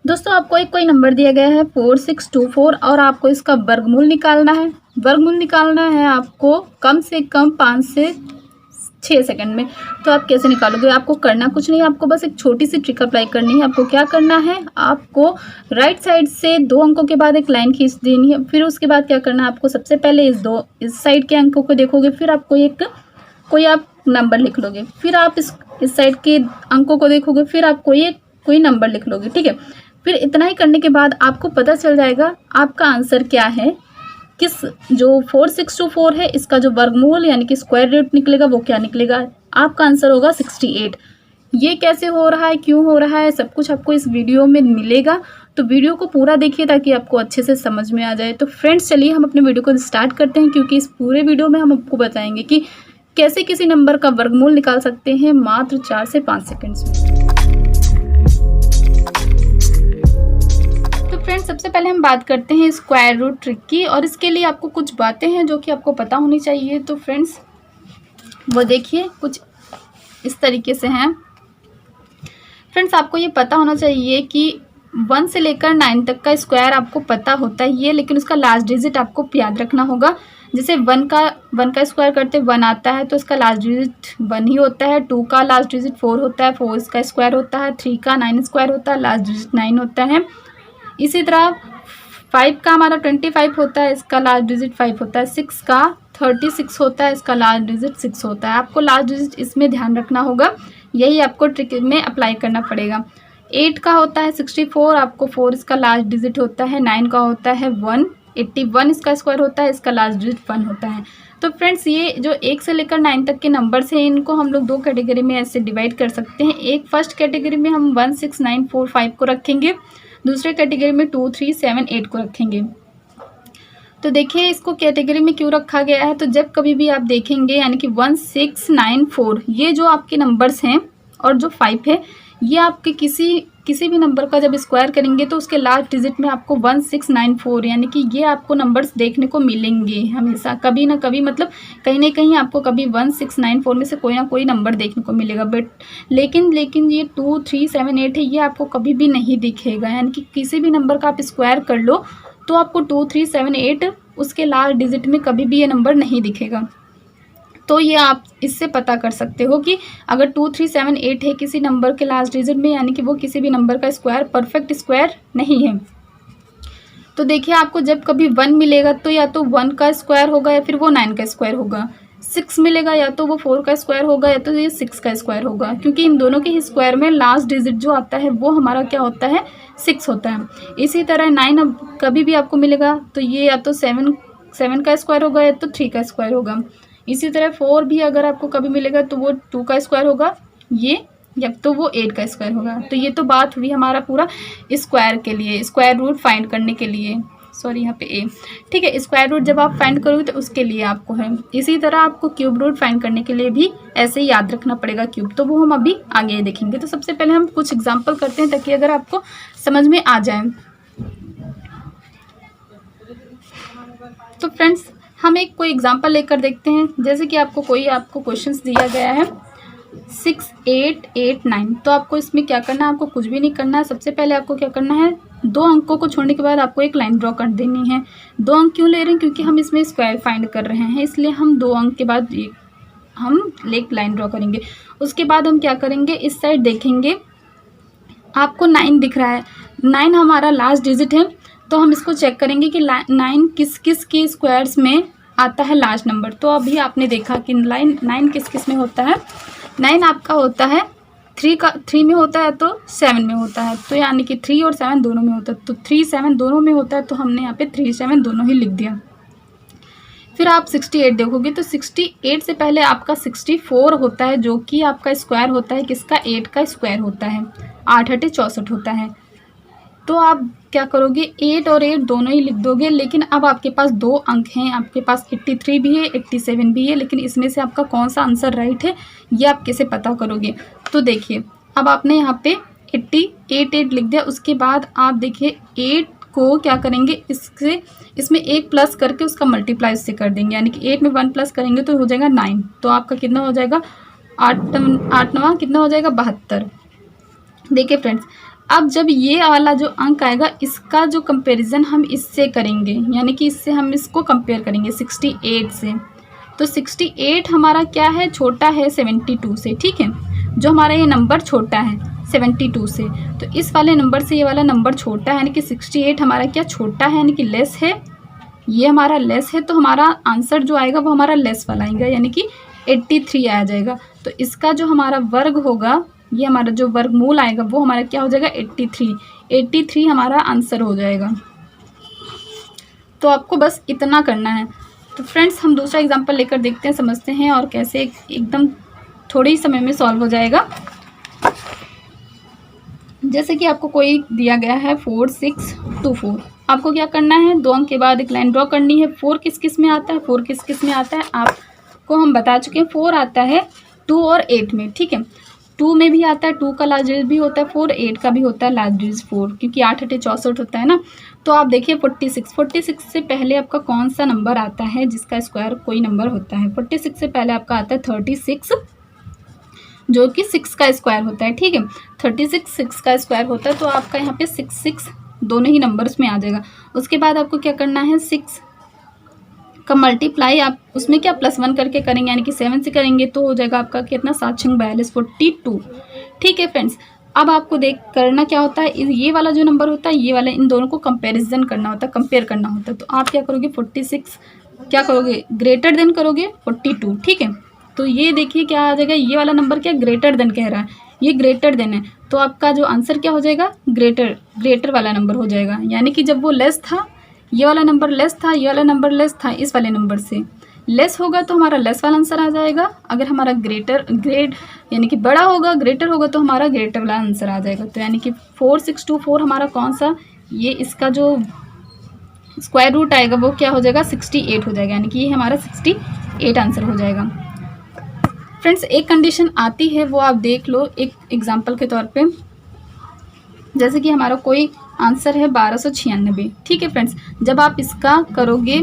दोस्तों आपको एक कोई नंबर दिया गया है 4624 और आपको इसका वर्गमूल निकालना है। वर्गमूल निकालना है आपको कम से कम 5 से 6 सेकंड में। तो आप कैसे निकालोगे? आपको करना कुछ नहीं, आपको बस एक छोटी सी ट्रिक अप्लाई करनी है। आपको क्या करना है, आपको राइट साइड से 2 अंकों के बाद एक लाइन खींच देनी है। फिर उसके बाद क्या करना है, आपको सबसे पहले इस साइड के अंकों को देखोगे, फिर आपको कोई आप नंबर लिख लोगे। फिर आप इस साइड के अंकों को देखोगे, फिर आप कोई नंबर लिख लोगे। ठीक है, फिर इतना ही करने के बाद आपको पता चल जाएगा आपका आंसर क्या है। जो 4624 है इसका जो वर्गमूल यानी कि स्क्वायर रूट निकलेगा वो क्या निकलेगा, आपका आंसर होगा 68। ये कैसे हो रहा है, क्यों हो रहा है, सब कुछ आपको इस वीडियो में मिलेगा। तो वीडियो को पूरा देखिए ताकि आपको अच्छे से समझ में आ जाए। तो फ्रेंड्स चलिए हम अपने वीडियो को स्टार्ट करते हैं, क्योंकि इस पूरे वीडियो में हम आपको बताएंगे कि कैसे किसी नंबर का वर्गमूल निकाल सकते हैं मात्र 4 से 5 सेकेंड्स में। फ्रेंड्स सबसे पहले हम बात करते हैं स्क्वायर रूट ट्रिक की, और इसके लिए आपको कुछ बातें हैं जो कि आपको पता होनी चाहिए। तो फ्रेंड्स वो देखिए कुछ इस तरीके से हैं। फ्रेंड्स आपको ये पता होना चाहिए कि 1 से लेकर 9 तक का स्क्वायर आपको पता होता है ये, लेकिन उसका लास्ट डिजिट आपको याद रखना होगा। जैसे 1 का स्क्वायर करते 1 आता है तो इसका लास्ट डिजिट 1 ही होता है। 2 का लास्ट डिजिट 4 होता है, 4 इसका स्क्वायर होता है। 3 का 9 स्क्वायर होता है, लास्ट डिजिट 9 होता है। इसी तरह 5 का हमारा 25 होता है, इसका लास्ट डिजिट 5 होता है। 6 का 36 होता है, इसका लास्ट डिजिट 6 होता है। आपको लास्ट डिजिट इसमें ध्यान रखना होगा, यही आपको ट्रिक में अप्लाई करना पड़ेगा। 8 का होता है 64, आपको 4 इसका लास्ट डिजिट होता है। 9 का होता है 1, 81 इसका स्क्वायर होता है, इसका लास्ट डिजिट 1 होता है। तो फ्रेंड्स ये जो 1 से लेकर 9 तक के नंबर्स हैं इनको हम लोग 2 कैटेगरी में ऐसे डिवाइड कर सकते हैं। एक फर्स्ट कैटेगरी में हम 1, 6, 9, 4, 5 को रखेंगे, दूसरे कैटेगरी में 2, 3, 7, 8 को रखेंगे। तो देखिए इसको कैटेगरी में क्यों रखा गया है, तो जब कभी भी आप देखेंगे यानी कि 1, 6, 9, 4 ये जो आपके नंबर्स हैं और जो 5 है ये आपके किसी भी नंबर का जब स्क्वायर करेंगे तो उसके लास्ट डिजिट में आपको 1, 6, 9, 4 यानी कि ये आपको नंबर्स देखने को मिलेंगे हमेशा, कभी ना कभी, मतलब कहीं ना कहीं आपको कभी 1, 6, 9, 4 में से कोई ना कोई नंबर देखने को मिलेगा। बट लेकिन ये 2, 3, 7, 8 है ये आपको कभी भी नहीं दिखेगा। यानी कि किसी भी नंबर का आप स्क्वायर कर लो तो आपको 2, 3, 7, 8 उसके लास्ट डिजिट में कभी भी ये नंबर नहीं दिखेगा। तो ये आप इससे पता कर सकते हो कि अगर 2, 3, 7, 8 है किसी नंबर के लास्ट डिजिट में, यानी कि वो किसी भी नंबर का स्क्वायर परफेक्ट स्क्वायर नहीं है। तो देखिए आपको जब कभी 1 मिलेगा तो या तो 1 का स्क्वायर होगा या फिर वो 9 का स्क्वायर होगा। 6 मिलेगा या तो वो 4 का स्क्वायर होगा या तो ये 6 का स्क्वायर होगा, क्योंकि इन दोनों के स्क्वायर में लास्ट डिजिट जो आता है वो हमारा क्या होता है, 6 होता है। इसी तरह 9 अब कभी भी आपको मिलेगा तो ये या तो 7 का स्क्वायर होगा या तो 3 का स्क्वायर होगा। इसी तरह 4 भी अगर आपको कभी मिलेगा तो वो 2 का स्क्वायर होगा ये, या तो वो 8 का स्क्वायर होगा। तो ये तो बात हुई हमारा पूरा स्क्वायर के लिए, स्क्वायर रूट फाइंड करने के लिए। सॉरी यहाँ पे ए, ठीक है। स्क्वायर रूट जब आप फाइंड करोगे तो उसके लिए आपको है। इसी तरह आपको क्यूब रूट फाइंड करने के लिए भी ऐसे ही याद रखना पड़ेगा क्यूब, तो वो हम अभी आगे देखेंगे। तो सबसे पहले हम कुछ एग्जाम्पल करते हैं ताकि अगर आपको समझ में आ जाए। तो फ्रेंड्स हम कोई एग्जांपल लेकर देखते हैं। जैसे कि आपको क्वेश्चंस दिया गया है 6, 8, 8, 9। तो आपको इसमें क्या करना है, आपको कुछ भी नहीं करना है। सबसे पहले आपको क्या करना है, 2 अंकों को छोड़ने के बाद आपको एक लाइन ड्रॉ कर देनी है। 2 अंक क्यों ले रहे हैं, क्योंकि हम इसमें स्क्वायर फाइंड कर रहे हैं, इसलिए हम 2 अंक के बाद हम एक लाइन ड्रॉ करेंगे। उसके बाद हम क्या करेंगे, इस साइड देखेंगे आपको 9 दिख रहा है। 9 हमारा लास्ट डिजिट है, तो हम इसको चेक करेंगे कि 9 किस किस के स्क्वायर्स में आता है लास्ट नंबर। तो अभी आपने देखा कि 9 किस किस में होता है। 9 आपका होता है 3 में होता है तो 7 में होता है, तो यानी कि 3 और 7 दोनों में होता है। तो 3, 7 दोनों में होता है, तो हमने यहाँ पे 3, 7 दोनों ही लिख दिया। फिर आप 68 देखोगे तो 68 से पहले आपका 64 होता है, जो कि आपका स्क्वायर होता है किसका, 8 का स्क्वायर होता है। 8 8 64 होता है। तो आप क्या करोगे, 8 और 8 दोनों ही लिख दोगे। लेकिन अब आपके पास 2 अंक हैं, आपके पास 83 भी है, 87 भी है, लेकिन इसमें से आपका कौन सा आंसर राइट है ये आप कैसे पता करोगे। तो देखिए अब आपने यहाँ पे 8 लिख दिया। उसके बाद आप देखिए 8 को क्या करेंगे, इसमें 1 प्लस करके उसका मल्टीप्लाई उससे कर देंगे, यानी कि 8 में 1 प्लस करेंगे तो हो जाएगा 9। तो आपका कितना हो जाएगा, 8 9 कितना हो जाएगा, 72। देखिए फ्रेंड्स अब जब ये वाला जो अंक आएगा इसका जो कंपैरिजन हम इससे करेंगे, यानी कि इससे हम इसको कंपेयर करेंगे 68 से। तो 68 हमारा क्या है, छोटा है 72 से, ठीक है। जो हमारा ये नंबर छोटा है 72 से, तो इस वाले नंबर से ये वाला नंबर छोटा है, यानी कि 68 हमारा क्या छोटा है, यानी कि लेस है। ये हमारा लेस है, तो हमारा आंसर जो आएगा वो हमारा लेस वाला आएगा, यानी कि 83 आ जाएगा। तो इसका जो हमारा वर्ग होगा, ये हमारा जो वर्गमूल आएगा वो हमारा क्या हो जाएगा 83 हमारा आंसर हो जाएगा। तो आपको बस इतना करना है। तो फ्रेंड्स हम दूसरा एग्जांपल लेकर देखते हैं, समझते हैं और कैसे एकदम थोड़े ही समय में सॉल्व हो जाएगा। जैसे कि आपको कोई दिया गया है 4 6 2 4, आपको क्या करना है, 2 अंक के बाद एक लाइन ड्रॉ करनी है। 4 किस किस में आता है, 4 किस किस में आता है आपको हम बता चुके हैं। 4 आता है 2 और 8 में, ठीक है। 2 में भी आता है, 2 का लास्ट डिजिट भी होता है 4, 8 का भी होता है लास्ट डिजिट 4, क्योंकि 8 8 64 होता है ना। तो आप देखिए 46 से पहले आपका कौन सा नंबर आता है जिसका स्क्वायर कोई नंबर होता है। 46 से पहले आपका आता है 36, जो कि 6 का स्क्वायर होता है, ठीक है। 36 6 का स्क्वायर होता है, तो आपका यहाँ पे 6 6 दोनों ही नंबर्स में आ जाएगा। उसके बाद आपको क्या करना है, 6 का मल्टीप्लाई आप उसमें क्या +1 करके करेंगे, यानी कि 7 से करेंगे तो हो जाएगा आपका कितना, 7 6 42 42, ठीक है फ्रेंड्स। अब आपको देख करना क्या होता है, ये वाला जो नंबर होता है ये वाला, इन दोनों को कंपैरिजन करना होता है, कंपेयर करना होता है। तो आप क्या करोगे, 46 क्या करोगे, ग्रेटर देन करोगे 42, ठीक है। तो ये देखिए क्या आ जाएगा, ये वाला नंबर क्या ग्रेटर देन कह रहा है, ये ग्रेटर देन है, तो आपका जो आंसर क्या हो जाएगा, ग्रेटर वाला नंबर हो जाएगा। यानी कि जब वो लेस था, ये वाला नंबर लेस था, ये वाला नंबर लेस था, इस वाले नंबर से लेस होगा तो हमारा लेस वाला आंसर आ जाएगा। अगर हमारा यानी कि बड़ा होगा, ग्रेटर होगा तो हमारा ग्रेटर वाला आंसर आ जाएगा। तो यानी कि 4624 हमारा कौन सा, ये इसका जो स्क्वायर रूट आएगा वो क्या हो जाएगा 68 हो जाएगा, यानी कि ये हमारा 68 आंसर हो जाएगा। फ्रेंड्स एक कंडीशन आती है वो आप देख लो एक एग्जांपल के तौर पे। जैसे कि हमारा कोई आंसर है 1296, ठीक है फ्रेंड्स। जब आप इसका करोगे,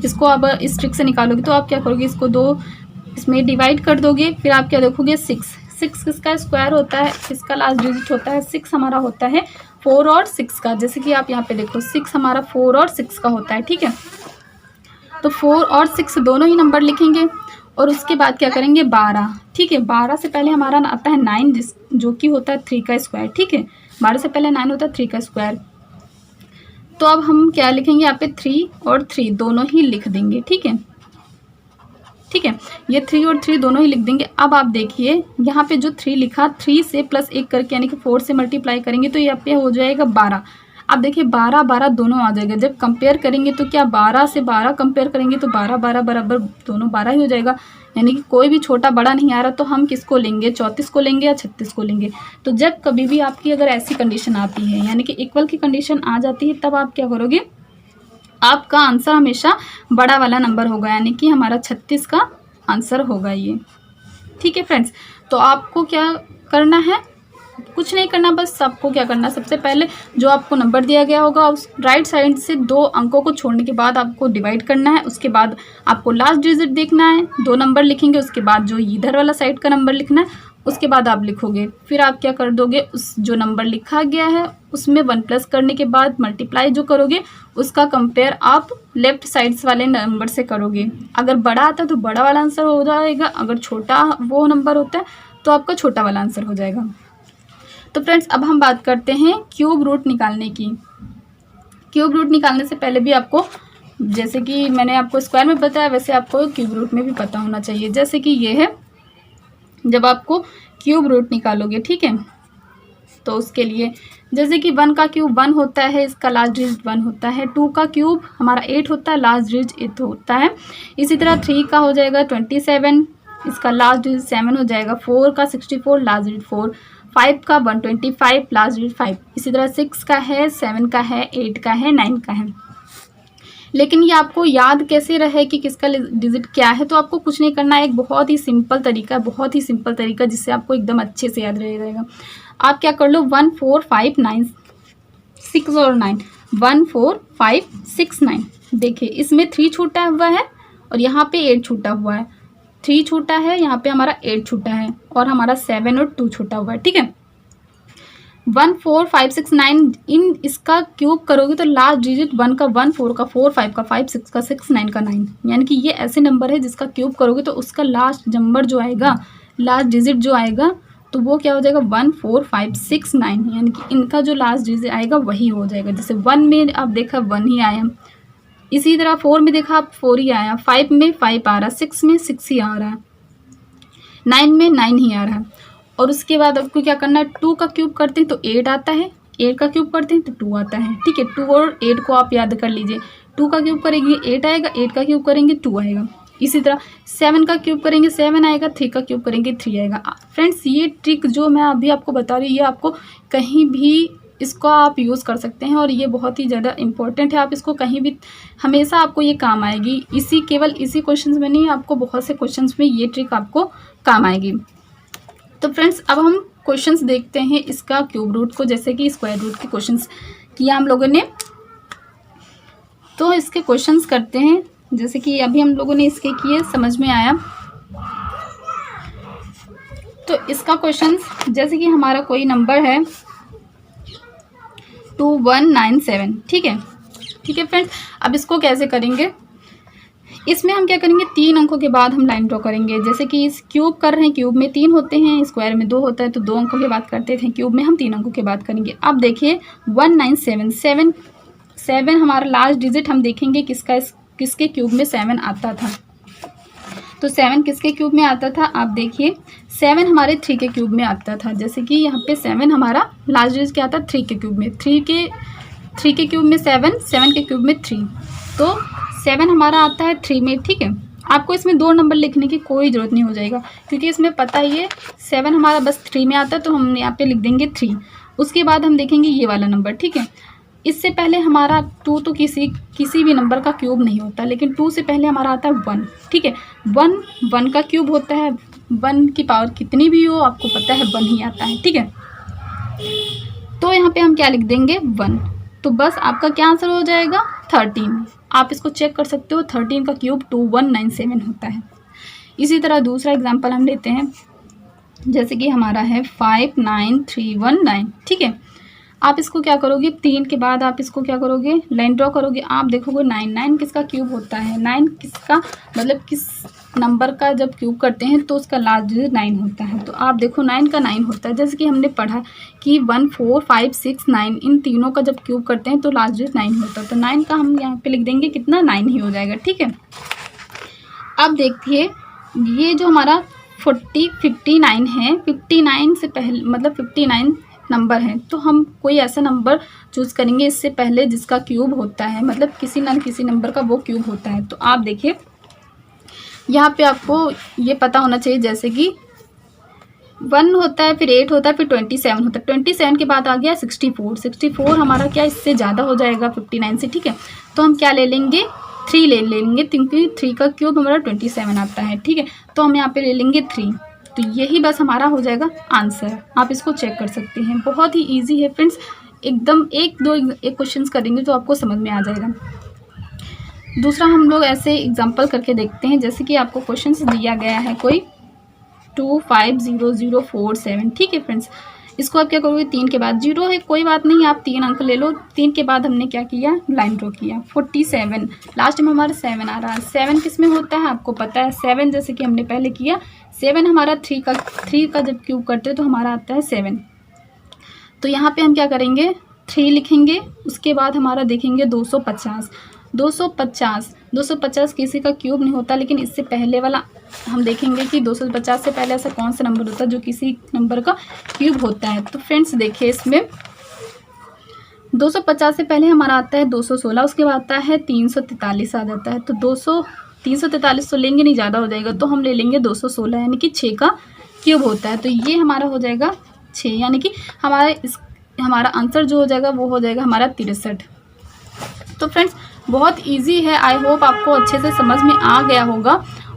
इसको अब इस ट्रिक से निकालोगे तो आप क्या करोगे, इसको 2 इसमें डिवाइड कर दोगे, फिर आप क्या देखोगे 6 किसका स्क्वायर होता है, किसका लास्ट डिजिट होता है, 6 हमारा होता है 4 और 6 का। जैसे कि आप यहाँ पे देखो 6 हमारा 4 और 6 का होता है, ठीक है। तो 4 और 6 दोनों ही नंबर लिखेंगे और उसके बाद क्या करेंगे 12, ठीक है। 12 से पहले हमारा आता है 9 जो कि होता है 3 का स्क्वायर, ठीक है। 12 से पहले 9 होता है 3 का स्क्वायर। तो अब हम क्या लिखेंगे यहाँ पे 3 और 3 दोनों ही लिख देंगे, ठीक है, ठीक है। ये 3 और 3 दोनों ही लिख देंगे। अब आप देखिए यहाँ पे जो 3 लिखा, 3 से +1 करके यानी कि 4 से मल्टीप्लाई करेंगे तो यहाँ पे हो जाएगा 12। अब देखिए 12 12 दोनों आ जाएगा। जब कंपेयर करेंगे तो क्या 12 से 12 कंपेयर करेंगे तो 12 12 बराबर दोनों 12 ही हो जाएगा, यानी कि कोई भी छोटा बड़ा नहीं आ रहा। तो हम किसको लेंगे, 34 को लेंगे या 36 को लेंगे। तो जब कभी भी आपकी अगर ऐसी कंडीशन आती है, यानी कि इक्वल की कंडीशन आ जाती है, तब आप क्या करोगे, आपका आंसर हमेशा बड़ा वाला नंबर होगा, यानी कि हमारा 36 का आंसर होगा ये, ठीक है फ्रेंड्स। तो आपको क्या करना है, कुछ नहीं करना, बस आपको क्या करना, सबसे पहले जो आपको नंबर दिया गया होगा उस राइट साइड से 2 अंकों को छोड़ने के बाद आपको डिवाइड करना है। उसके बाद आपको लास्ट डिजिट देखना है, 2 नंबर लिखेंगे, उसके बाद जो इधर वाला साइड का नंबर लिखना है, उसके बाद आप लिखोगे। फिर आप क्या कर दोगे, उस जो नंबर लिखा गया है उसमें 1 प्लस करने के बाद मल्टीप्लाई जो करोगे उसका कंपेयर आप लेफ्ट साइड्स वाले नंबर से करोगे। अगर बड़ा आता है तो बड़ा वाला आंसर हो जाएगा, अगर छोटा वो नंबर होता है तो आपका छोटा वाला आंसर हो जाएगा। तो फ्रेंड्स अब हम बात करते हैं क्यूब रूट निकालने की। क्यूब रूट निकालने से पहले भी आपको, जैसे कि मैंने आपको स्क्वायर में बताया वैसे आपको क्यूब रूट में भी पता होना चाहिए। जैसे कि ये है, जब आपको क्यूब रूट निकालोगे, ठीक है, तो उसके लिए जैसे कि 1 का क्यूब 1 होता है, इसका लास्ट डिजिट 1 होता है। 2 का क्यूब हमारा 8 होता है, लास्ट डिजिट 8 होता है। इसी तरह 3 का हो जाएगा 27, इसका लास्ट डिजिट 7 हो जाएगा। 4 का 64, लास्ट डिजिट 4। 5 का 125, लास्ट डिजिट 5। इसी तरह 6 का है, 7 का है, 8 का है, 9 का है। लेकिन ये आपको याद कैसे रहे कि किसका डिजिट क्या है, तो आपको कुछ नहीं करना है, एक बहुत ही सिंपल तरीका जिससे आपको एकदम अच्छे से याद रह जाएगा। आप क्या कर लो, 1 4 5 9 6 और 9, 1 4 5 6 9। देखिए इसमें 3 छूटा हुआ है और यहाँ पे 8 छूटा हुआ है। 3 छूटा है, यहाँ पे हमारा 8 छूटा है और हमारा 7 और 2 छूटा हुआ है, ठीक है। 1 4 5 6 9 इन इसका क्यूब करोगे तो लास्ट डिजिट 1 का 1, 4 का 4, 5 का 5, 6 का 6, 9 का 9, यानी कि ये ऐसे नंबर है जिसका क्यूब करोगे तो उसका लास्ट नंबर जो आएगा, लास्ट डिजिट जो आएगा तो वो क्या हो जाएगा 1 4 5 6 9, यानी कि इनका जो लास्ट डिजिट आएगा वही हो जाएगा। जैसे 1 में आप देखा 1 ही आया, इसी तरह 4 में देखा आप 4 ही आया, 5 में 5 आ रहा, 6 में 6 ही आ रहा है, 9 में 9 ही आ रहा है। और उसके बाद आपको क्या करना है, 2 का क्यूब करते हैं तो 8 आता है, 8 का क्यूब करते हैं तो 2 आता है, ठीक है। 2 और 8 को आप याद कर लीजिए, 2 का क्यूब करेंगे 8 आएगा, 8 का क्यूब करेंगे 2 आएगा। इसी तरह 7 का क्यूब करेंगे 7 आएगा, 3 का क्यूब करेंगे 3 आएगा। फ्रेंड्स ये ट्रिक जो मैं अभी आपको बता रही हूँ ये आपको कहीं भी इसको आप यूज़ कर सकते हैं और ये बहुत ही ज़्यादा इंपॉर्टेंट है। आप इसको कहीं भी हमेशा आपको ये काम आएगी, केवल इसी क्वेश्चंस में नहीं, आपको बहुत से क्वेश्चंस में ये ट्रिक आपको काम आएगी। तो फ्रेंड्स अब हम क्वेश्चंस देखते हैं इसका क्यूब रूट को, जैसे कि स्क्वायर रूट के क्वेश्चंस किया हम लोगों ने, तो इसके क्वेश्चंस करते हैं। जैसे कि अभी हम लोगों ने इसके किए, समझ में आया। तो इसका क्वेश्चंस जैसे कि हमारा कोई नंबर है 2197, ठीक है फ्रेंड्स। अब इसको कैसे करेंगे, इसमें हम क्या करेंगे 3 अंकों के बाद हम लाइन ड्रॉ करेंगे। जैसे कि इस क्यूब कर रहे हैं, क्यूब में 3 होते हैं, स्क्वायर में 2 होता है, तो 2 अंकों के बाद करते थे, क्यूब में हम 3 अंकों के बाद करेंगे। अब देखिए 197 7 हमारा लास्ट डिजिट हम देखेंगे किसके क्यूब में 7 आता था। तो 7 किसके क्यूब में आता था, आप देखिए 7 हमारे 3 के क्यूब में आता था। जैसे कि यहाँ पे 7 हमारा लास्ट डिजिट क्या आता है 3 के क्यूब में, 3 के क्यूब में 7, 7 के क्यूब में 3, तो 7 हमारा आता है 3 में, ठीक है। आपको इसमें 2 नंबर लिखने की कोई ज़रूरत नहीं हो जाएगा, क्योंकि इसमें पता ही है 7 हमारा बस 3 में आता है, तो हम यहाँ पे लिख देंगे 3। उसके बाद हम देखेंगे ये वाला नंबर, ठीक है। इससे पहले हमारा 2 तो किसी भी नंबर का क्यूब नहीं होता, लेकिन 2 से पहले हमारा आता है 1, ठीक है। 1 का क्यूब होता है, 1 की पावर कितनी भी हो आपको पता है 1 ही आता है, ठीक है। तो यहाँ पे हम क्या लिख देंगे 1, तो बस आपका क्या आंसर हो जाएगा 13। आप इसको चेक कर सकते हो, 13 का क्यूब 2197 होता है। इसी तरह दूसरा एग्जांपल हम लेते हैं, जैसे कि हमारा है 59319, ठीक है। आप इसको क्या करोगे, 3 के बाद आप इसको क्या करोगे, लाइन ड्रॉ करोगे। आप देखोगे 9 किसका क्यूब होता है, 9 किसका मतलब किस नंबर का जब क्यूब करते हैं तो उसका लास्ट डिजिट 9 होता है। तो आप देखो 9 का 9 होता है, जैसे कि हमने पढ़ा कि 1 4 5 6 9 इन तीनों का जब क्यूब करते हैं तो लास्ट डिजिट 9 होता है। तो 9 का हम यहाँ पे लिख देंगे कितना, 9 ही हो जाएगा, ठीक है। अब देखिए ये जो हमारा 59 है, 59 से पहले मतलब 59 नंबर है, तो हम कोई ऐसा नंबर चूज़ करेंगे इससे पहले जिसका क्यूब होता है, मतलब किसी न किसी नंबर का वो क्यूब होता है। तो आप देखिए यहाँ पे आपको ये पता होना चाहिए, जैसे कि 1 होता है, फिर 8 होता है, फिर 27 होता है। 27 के बाद आ गया 64 हमारा क्या इससे ज़्यादा हो जाएगा 59 से, ठीक है। तो हम क्या ले लेंगे 3 ले लेंगे, क्योंकि 3 का क्यूब हमारा 27 आता है, ठीक है। तो हम यहाँ पे ले लेंगे 3, तो यही बस हमारा हो जाएगा आंसर। आप इसको चेक कर सकते हैं, बहुत ही इजी है फ्रेंड्स, एकदम एक क्वेश्चन करेंगे तो आपको समझ में आ जाएगा। दूसरा हम लोग ऐसे एग्जांपल करके देखते हैं, जैसे कि आपको क्वेश्चन दिया गया है कोई 250047, ठीक है फ्रेंड्स। इसको आप क्या करोगे, 3 के बाद 0 है, कोई बात नहीं, आप 3 अंक ले लो। 3 के बाद हमने क्या किया, लाइन ड्रॉ किया। 47 लास्ट में हमारा 7 आ रहा है, 7 किस में होता है आपको पता है, 7 जैसे कि हमने पहले किया 7 हमारा 3 का जब क्यूब करते हैं तो हमारा आता है 7। तो यहाँ पे हम क्या करेंगे 3 लिखेंगे, उसके बाद हमारा देखेंगे 250 किसी का क्यूब नहीं होता, लेकिन इससे पहले वाला हम देखेंगे कि 250 से पहले ऐसा कौन सा नंबर होता है जो किसी नंबर का क्यूब होता है। तो फ्रेंड्स देखिए इसमें 250 से पहले हमारा आता है 216, उसके बाद आता है 343 आ जाता है। तो 343 तो लेंगे नहीं, ज़्यादा हो जाएगा, तो हम ले लेंगे 216, यानी कि 6 का क्यूब होता है। तो ये हमारा हो जाएगा 6, यानी कि हमारा आंसर जो हो जाएगा वो हो जाएगा हमारा 63। तो फ्रेंड्स बहुत इजी है, आई होप आपको अच्छे से समझ में आ गया होगा।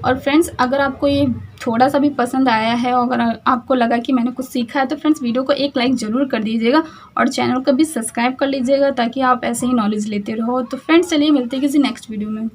और फ्रेंड्स अगर आपको ये थोड़ा सा भी पसंद आया है और अगर आपको लगा कि मैंने कुछ सीखा है तो फ्रेंड्स वीडियो को एक लाइक ज़रूर कर दीजिएगा और चैनल को भी सब्सक्राइब कर लीजिएगा, ताकि आप ऐसे ही नॉलेज लेते रहो। तो फ्रेंड्स चलिए मिलते हैं किसी नेक्स्ट वीडियो में।